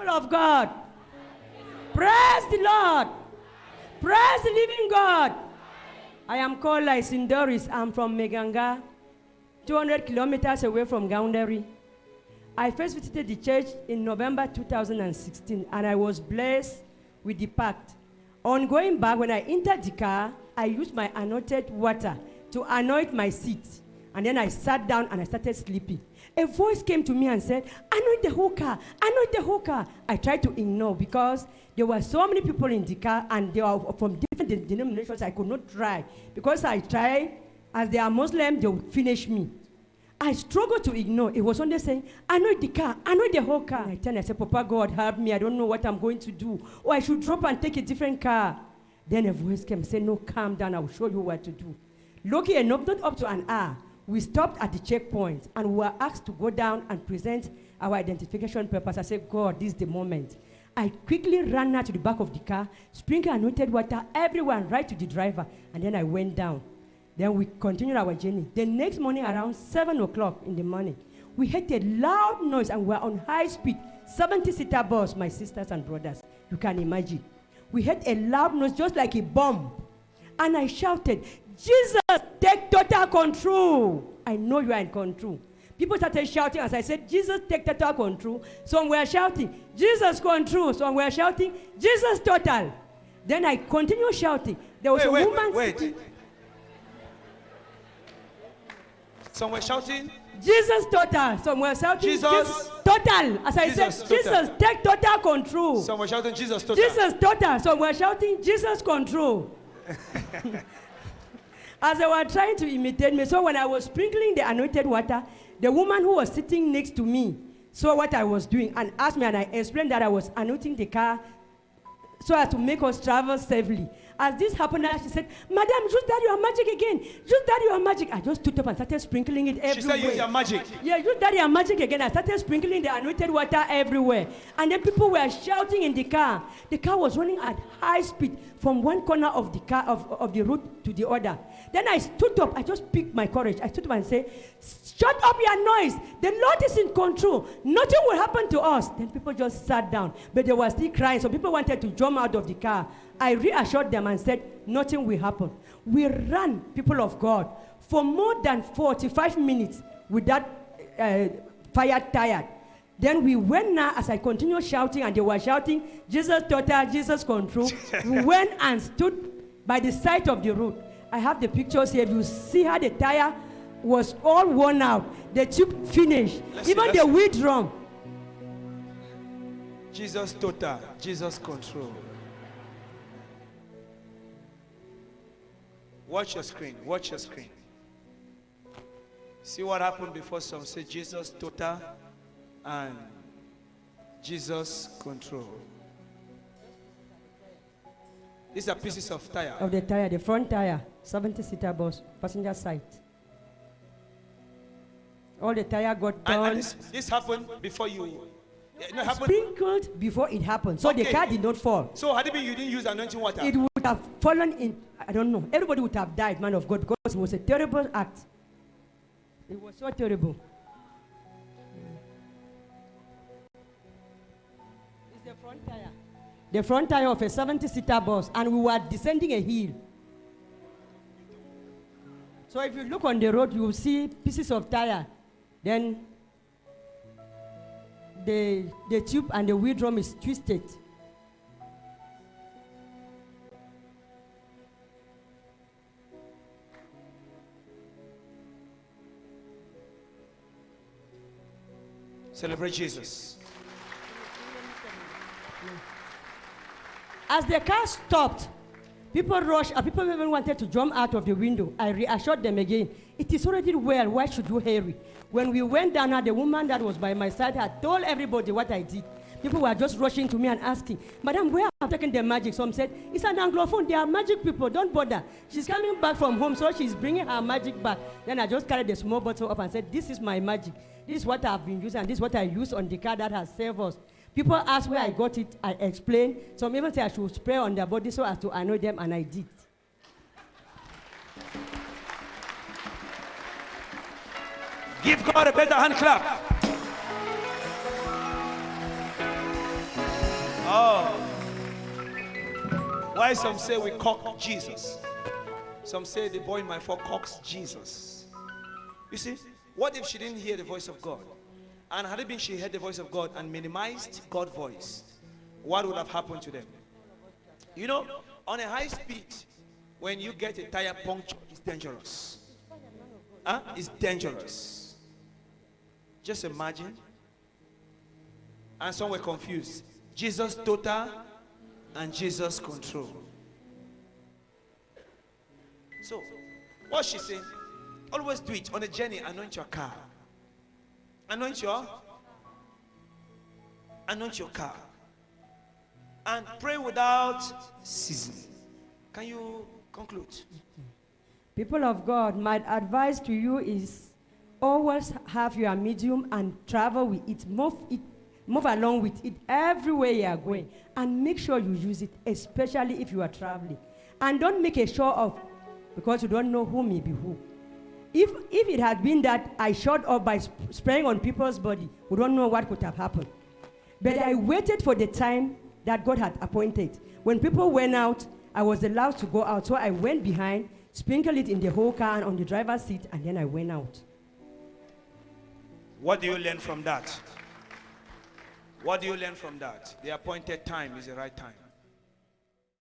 people of God. Praise the Lord. Praise the living God. I am called Doris. I'm from Meganga, 200 kilometers away from Gaundari. I first visited the church in November 2016, and I was blessed with the pact. On going back, when I entered the car, I used my anointed water to anoint my seat. And then I sat down and I started sleeping. A voice came to me and said, anoint the whole car, anoint the whole car. I tried to ignore because there were so many people in the car and they were from different denominations. I could not try. Because I tried, as they are Muslim, they would finish me. I struggled to ignore. It was only saying, anoint the car, anoint the whole car. I turned and said, Papa God, help me. I don't know what I'm going to do. Or I should drop and take a different car. Then a voice came and said, no, calm down. I will show you what to do. Lucky enough, not up to an hour, we stopped at the checkpoint and we were asked to go down and present our identification papers. I said, God, this is the moment. I quickly ran out to the back of the car, sprinkled anointed water everywhere, right to the driver, and then I went down. Then we continued our journey. The next morning, around 7 o'clock in the morning, we heard a loud noise and we were on high speed, 70-seater bus, my sisters and brothers. You can imagine. We heard a loud noise just like a bomb. And I shouted, Jesus, take total control. I know you are in control. People started shouting as I said, Jesus, take total control. Some were shouting, Jesus control. Some were shouting, Jesus total. Then I continued shouting. There was a woman. Wait. Some were shouting, Jesus total. Some were shouting, Jesus total. As I said, total. Jesus, take total control. Some were shouting, Jesus total. Jesus total. Some were shouting, Jesus control. As they were trying to imitate me, so when I was sprinkling the anointed water, the woman who was sitting next to me saw what I was doing and asked me, and I explained that I was anointing the car so as to make us travel safely. As this happened, she said, Madam, use that your magic again. Use that your magic. I just stood up and started sprinkling it everywhere. She said, use your magic. Yeah, use that your magic again. I started sprinkling the anointed water everywhere. And then people were shouting in the car. The car was running at high speed from one corner of the car of the road to the other. Then I stood up. I just picked my courage. I stood up and said, shut up your noise. The Lord is in control. Nothing will happen to us. Then people just sat down. But they were still crying. So people wanted to jump out of the car. I reassured them and said, nothing will happen. We ran, people of God, for more than 45 minutes with that fire tired. Then we went now, as I continued shouting, and they were shouting, Jesus total, Jesus control. We went and stood by the side of the road. I have the pictures here. You see how the tire was all worn out. The tube finished. Even the wheel drum. Jesus total, Jesus control. Watch your screen. Watch your screen. See what happened before some say Jesus total and Jesus control. These are pieces of tire. Of the tire, the front tire, 70-seater bus, passenger side. All the tire got torn. And this happened before you. No, happened. Sprinkled before it happened, so the car did not fall. So had it been you didn't use anointing water? It would have fallen in. I don't know. Everybody would have died, man of God, because it was a terrible act. It was so terrible. It's the front tire. The front tire of a 70-seater bus, and we were descending a hill. So if you look on the road, you will see pieces of tire. Then the tube and the wheel drum is twisted. Celebrate Jesus. As the car stopped, people rushed, and people even wanted to jump out of the window. I reassured them again, it is already well, why should you hurry? When we went down, the woman that was by my side had told everybody what I did. People were just rushing to me and asking, Madam, where have you taken the magic? Some said, it's an Anglophone, they are magic people, don't bother. She's coming back from home, so she's bringing her magic back. Then I just carried the small bottle up and said, this is my magic. This is what I've been using, and this is what I used on the car that has saved us. People asked where I got it, I explained. Some even said I should spray on their body so as to anoint them, and I did. Give God a better hand clap. Why some say we cock Jesus? Some say the boy in my four cocks Jesus. You see, what if she didn't hear the voice of God? And had it been she heard the voice of God and minimized God's voice, what would have happened to them? You know, on a high speed, when you get a tire puncture, it's dangerous. Huh? It's dangerous. Just imagine. And some were confused. Jesus total and Jesus control. So, what she's saying, always do it on a journey. Anoint your car. Anoint your car. And pray without ceasing. Can you conclude? People of God, my advice to you is always have your medium and travel with it. Move along with it everywhere you are going. And make sure you use it, especially if you are traveling. And don't make a show of, because you don't know who may be who. If it had been that I showed up by spraying on people's body, we don't know what could have happened. But I waited for the time that God had appointed. When people went out, I was allowed to go out. So I went behind, sprinkled it in the whole car and on the driver's seat, and then I went out. What do you learn from that? What do you learn from that? The appointed time is the right time.